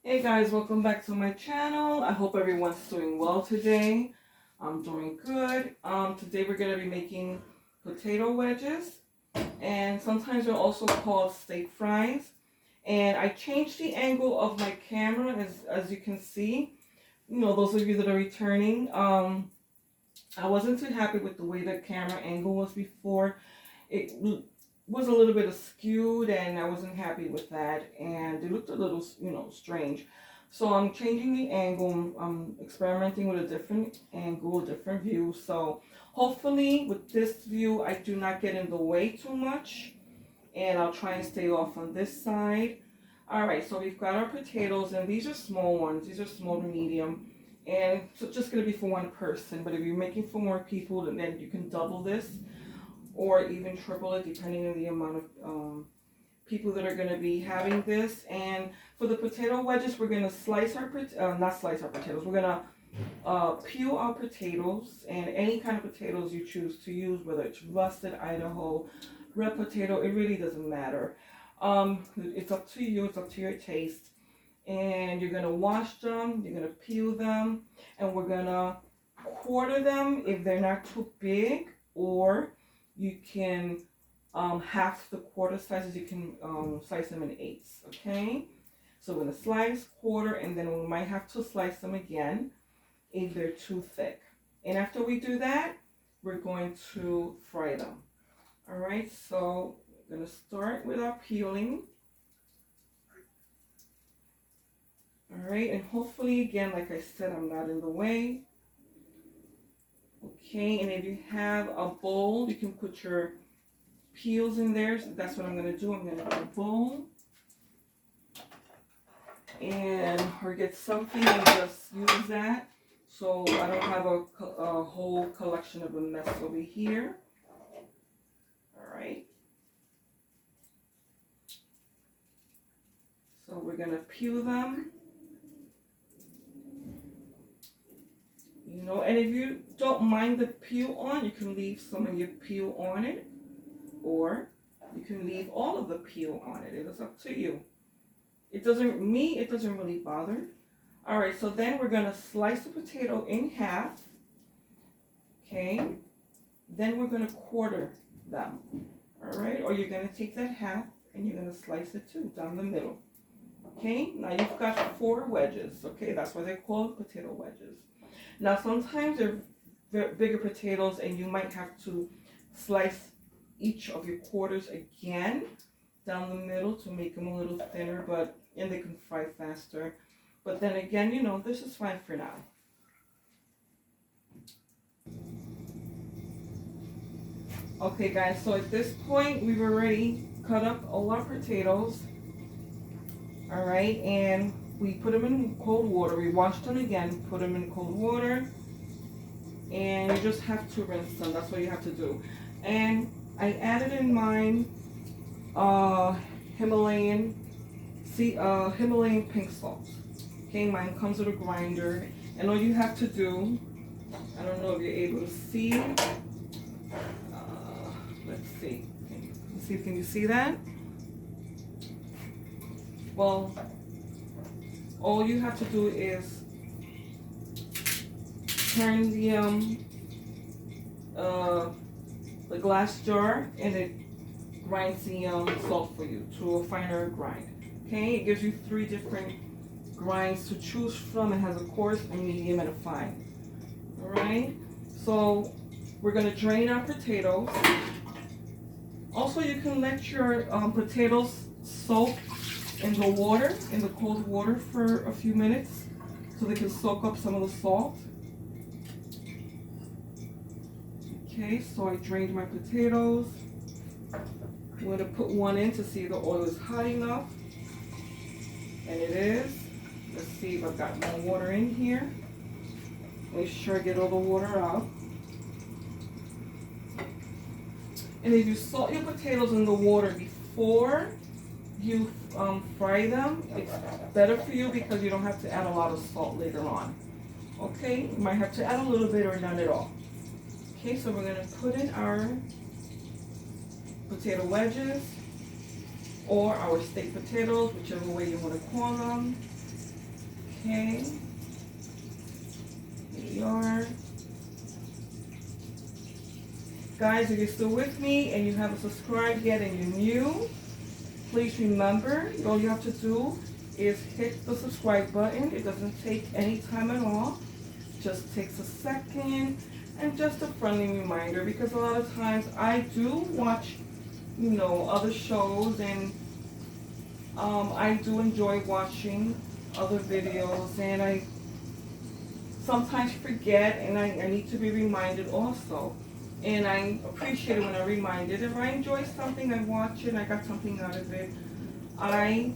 Hey guys, welcome back to my channel. I hope everyone's doing well today. I'm doing good. Today we're going to be making potato wedges, and sometimes they're also called steak fries. And I changed the angle of my camera as you can see. You know, those of you that are returning, I wasn't too happy with the way the camera angle was before. It was a little bit askewed, and I wasn't happy with that, and it looked a little, strange. So I'm changing the angle. I'm experimenting with a different angle, a different view. So hopefully with this view, I do not get in the way too much, and I'll try and stay off on this side. All right, so we've got our potatoes, and these are small ones. These are small to medium, and so it's just gonna be for one person. But if you're making for more people, then you can double this or even triple it depending on the amount of people that are going to be having this. And for the potato wedges, we're going to slice our not slice our potatoes, we're going to peel our potatoes, and any kind of potatoes you choose to use, whether it's russet, Idaho, red potato, it really doesn't matter. It's up to you, it's up to your taste. And you're going to wash them, you're going to peel them, and we're going to quarter them if they're not too big, or you can half the quarter slices. You can slice them in eighths. Okay, so we're gonna slice, quarter, and then we might have to slice them again if they're too thick. And after we do that, we're going to fry them. All right, so we're gonna start with our peeling. All right, and hopefully, again, like I said, I'm not in the way. Okay, and if you have a bowl, you can put your peels in there. So that's what I'm going to do. I'm going to have a bowl, and or get something and just use that, so I don't have a whole collection of a mess over here. All right. So we're going to peel them. You know, and if you don't mind the peel on, you can leave some of your peel on it, or you can leave all of the peel on it. It is up to you. It doesn't really bother. All right, so then we're gonna slice the potato in half. Okay, then we're gonna quarter them. All right, or you're gonna take that half and you're gonna slice it too down the middle. Okay, now you've got 4 wedges. Okay, that's why they're called potato wedges. Now sometimes they're bigger potatoes, and you might have to slice each of your quarters again down the middle to make them a little thinner, and they can fry faster. But then again, you know, this is fine for now. Okay guys, so at this point we've already cut up all our potatoes. All right, and we put them in cold water. We washed them again, put them in cold water, and you just have to rinse them. That's what you have to do. And I added in mine Himalayan pink salt. Okay, mine comes with a grinder, and all you have to do, I don't know if you're able to see. Let's see. Can you see that? Well, all you have to do is turn the glass jar, and it grinds the salt for you to a finer grind. Okay, it gives you 3 different grinds to choose from. It has a coarse, a medium, and a fine. All right, so we're gonna drain our potatoes. Also, you can let your potatoes soak in the water, in the cold water, for a few minutes, so they can soak up some of the salt. Okay, so I drained my potatoes. I'm going to put one in to see if the oil is hot enough, and it is. Let's see if I've got more water in here. Make sure I get all the water out. And if you salt your potatoes in the water before you fry them, it's better for you because you don't have to add a lot of salt later on. Okay, you might have to add a little bit or none at all. Okay, so we're going to put in our potato wedges, or our steak potatoes, whichever way you want to call them. Okay. Here we are. Guys, if you're still with me and you haven't subscribed yet and you're new, please remember, all you have to do is hit the subscribe button. It doesn't take any time at all. Just takes a second, and just a friendly reminder, because a lot of times I do watch, other shows, and I do enjoy watching other videos, and I sometimes forget, and I need to be reminded also. And I appreciate it when I'm reminded. If I enjoy something, I watch it, I got something out of it. I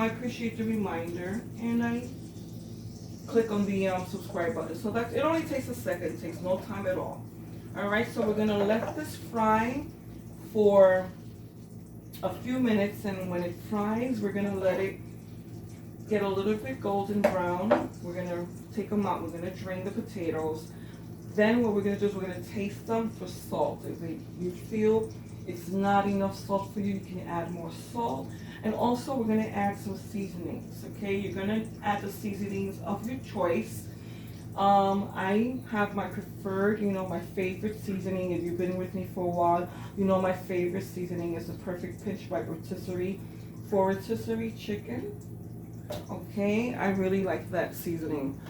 appreciate the reminder, and I click on the subscribe button. So it only takes a second, it takes no time at all. Alright, so we're gonna let this fry for a few minutes, and when it fries, we're gonna let it get a little bit golden brown. We're gonna take them out, we're gonna drain the potatoes. Then what we're gonna do is we're gonna taste them for salt. If you feel it's not enough salt for you, you can add more salt. And also we're gonna add some seasonings, okay? You're gonna add the seasonings of your choice. I have my preferred, my favorite seasoning. If you've been with me for a while, my favorite seasoning is the Perfect Pinch by Rotisserie for rotisserie chicken. Okay, I really like that seasoning.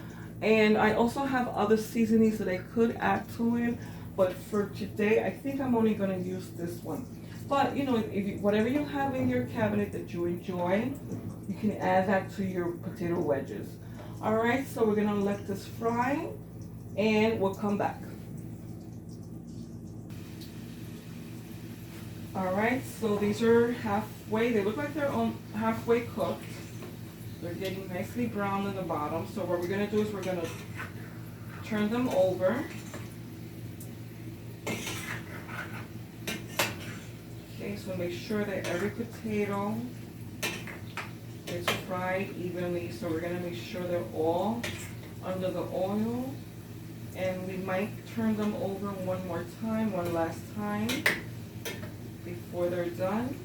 And I also have other seasonings that I could add to it, but for today, I think I'm only gonna use this one. But whatever you have in your cabinet that you enjoy, you can add that to your potato wedges. All right, so we're gonna let this fry, and we'll come back. All right, so these are halfway. They look like they're halfway cooked. They're getting nicely brown in the bottom. So what we're gonna do is we're gonna turn them over. Okay, so make sure that every potato is fried evenly. So we're gonna make sure they're all under the oil. And we might turn them over one last time before they're done.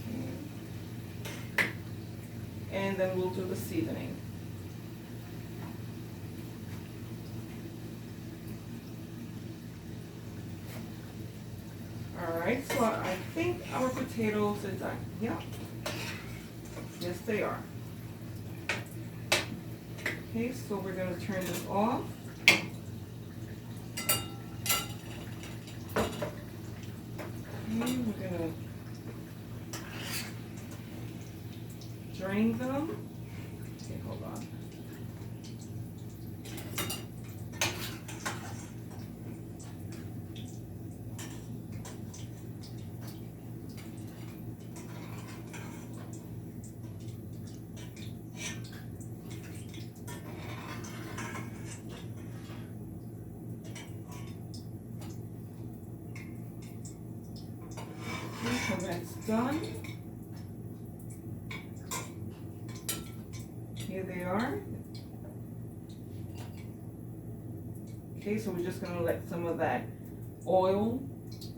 Okay. And then we'll do the seasoning. Alright, so I think our potatoes are done. Yeah. Yes, they are. Okay, so we're going to turn this off. Okay, we're going to drain them. Okay, hold on. So that's done. Here they are. Okay, so we're just going to let some of that oil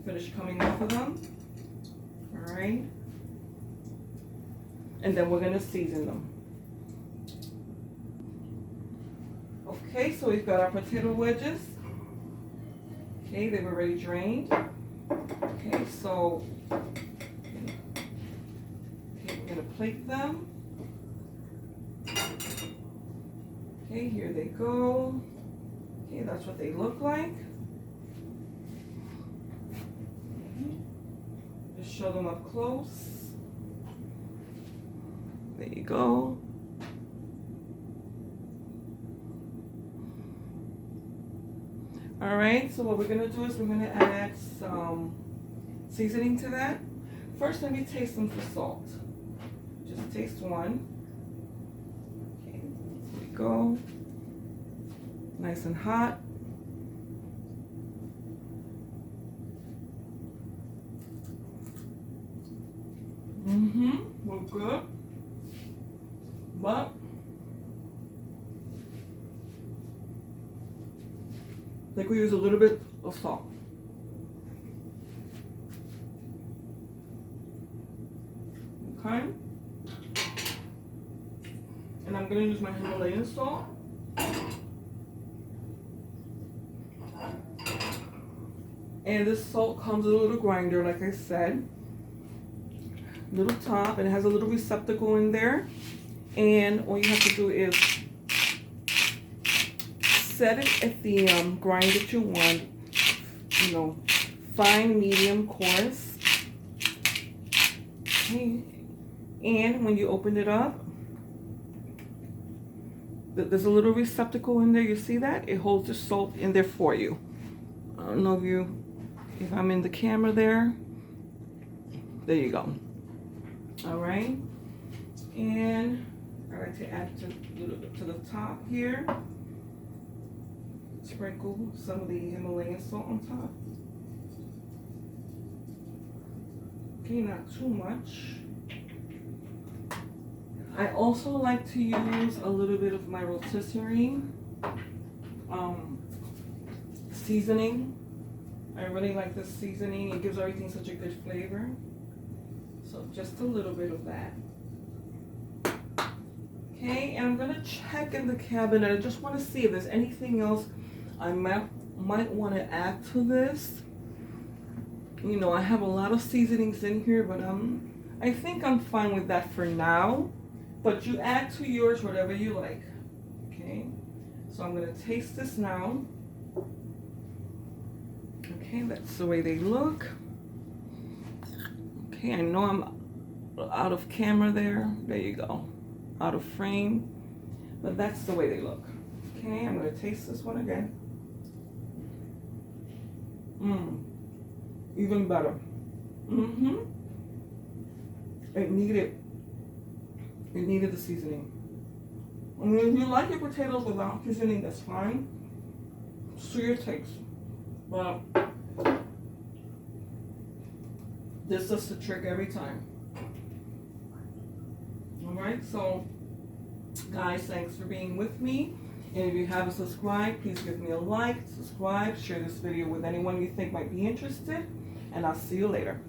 finish coming off of them. All right. And then we're going to season them. Okay, so we've got our potato wedges. Okay, they've already drained. Okay, so we're going to plate them. Okay, here they go. Okay, that's what they look like. Just show them up close. There you go. All right, so what we're gonna do is we're gonna add some seasoning to that. First, let me taste them for salt. Just taste one. Okay, here we go. Nice and hot. We're good. But I think we use a little bit of salt. Okay. And I'm gonna use my Himalayan salt. And this salt comes with a little grinder, like I said. Little top, and it has a little receptacle in there. And all you have to do is set it at the grind that you want. You know, fine, medium, coarse. Okay. And when you open it up, there's a little receptacle in there. You see that? It holds the salt in there for you. I don't know if I'm in the camera there. There you go. All right. And I like to add a little bit to the top here. Sprinkle some of the Himalayan salt on top. Okay, not too much. I also like to use a little bit of my rotisserie seasoning. I really like this seasoning. It gives everything such a good flavor. So just a little bit of that. Okay, and I'm gonna check in the cabinet. I just want to see if there's anything else I might want to add to this. You know, I have a lot of seasonings in here, but I think I'm fine with that for now. But you add to yours whatever you like. Okay, so I'm gonna taste this now. Okay, that's the way they look. Okay, I know I'm out of camera there. There you go. Out of frame. But that's the way they look. Okay, I'm going to taste this one again. Even better. It needed the seasoning. I mean, if you like your potatoes without seasoning, that's fine. Suit your taste. But this does the trick every time. Alright, so guys, thanks for being with me. And if you haven't subscribed, please give me a like, subscribe, share this video with anyone you think might be interested. And I'll see you later.